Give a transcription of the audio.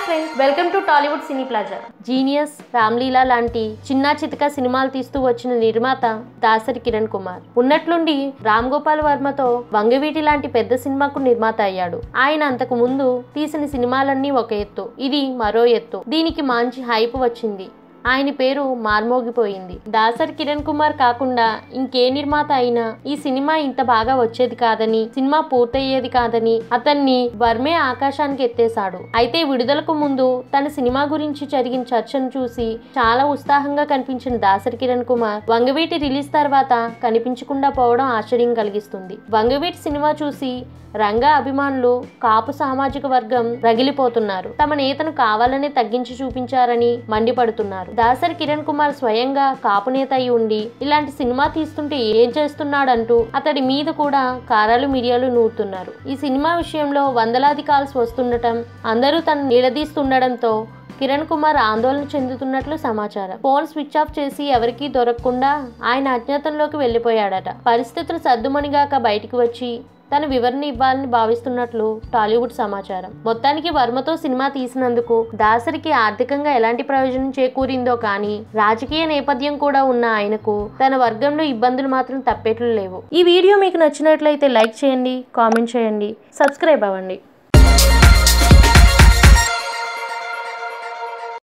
Friends, welcome to Tollywood cine plaza. Genius, Ramlila లాంటి చిన్న చితక సినిమాలు తీస్తూ వచ్చిన నిర్మాత దాసరి కిరణ్ కుమార్ ఉన్నట్లుండి రామ్ గోపాల్ వర్మతో వంగవీటి లాంటి పెద్ద సినిమాకు నిర్మాత అయ్యాడు. ఆయన అంతకు ముందు తీసిన సినిమాలన్నీ ఒక ఎత్తు, ఇది మరో ఎత్తు. దీనికి మంచి హైప్ వచ్చింది. ఆయన పేరు మార్మోగిపోయింది. దాసరి కిరణ్ కుమార్ కాకుండా ఇంకే నిర్మాత అయినా ఈ సినిమా ఇంత బాగా వచ్చేది కాదని, సినిమా పూర్తయ్యేది కాదని అతన్ని వర్మే ఆకాశానికి ఎత్తేశాడు. అయితే విడుదలకు ముందు తన సినిమా గురించి జరిగిన చర్చను చూసి చాలా ఉత్సాహంగా కనిపించిన దాసరి కిరణ్ కుమార్ వంగవీటి రిలీజ్ తర్వాత కనిపించకుండా పోవడం ఆశ్చర్యం కలిగిస్తుంది. వంగవీటి సినిమా చూసి రంగా అభిమానులు కాపు సామాజిక వర్గం రగిలిపోతున్నారు. తమ నేతను కావాలనే తగ్గించి చూపించారని మండిపడుతున్నారు. దాసరి కిరణ్ కుమార్ స్వయంగా కాపు నేత అయి ఉండి ఇలాంటి సినిమా తీస్తుంటే ఏం చేస్తున్నాడంటూ అతడి మీద కూడా కారాలు మిరియాలు నూరుతున్నారు. ఈ సినిమా విషయంలో వందలాది కాల్స్ వస్తుండటం, అందరూ తను నిలదీస్తుండటంతో కిరణ్ కుమార్ ఆందోళన చెందుతున్నట్లు సమాచారం. ఫోన్ స్విచ్ ఆఫ్ చేసి ఎవరికీ దొరకకుండా ఆయన అజ్ఞాతంలోకి వెళ్లిపోయాడట. పరిస్థితులు సద్దుమణిగాక బయటికి వచ్చి తన వివరణ ఇవ్వాలని భావిస్తున్నట్లు టాలీవుడ్ సమాచారం. మొత్తానికి వర్మతో సినిమా తీసినందుకు దాసరికి ఆర్థికంగా ఎలాంటి ప్రయోజనం చేకూరిందో కానీ రాజకీయ నేపథ్యం కూడా ఉన్న ఆయనకు తన వర్గంలో ఇబ్బందులు మాత్రం తప్పేట్లు లేవు. ఈ వీడియో మీకు నచ్చినట్లయితే లైక్ చేయండి, కామెంట్ చేయండి, సబ్స్క్రైబ్ అవ్వండి.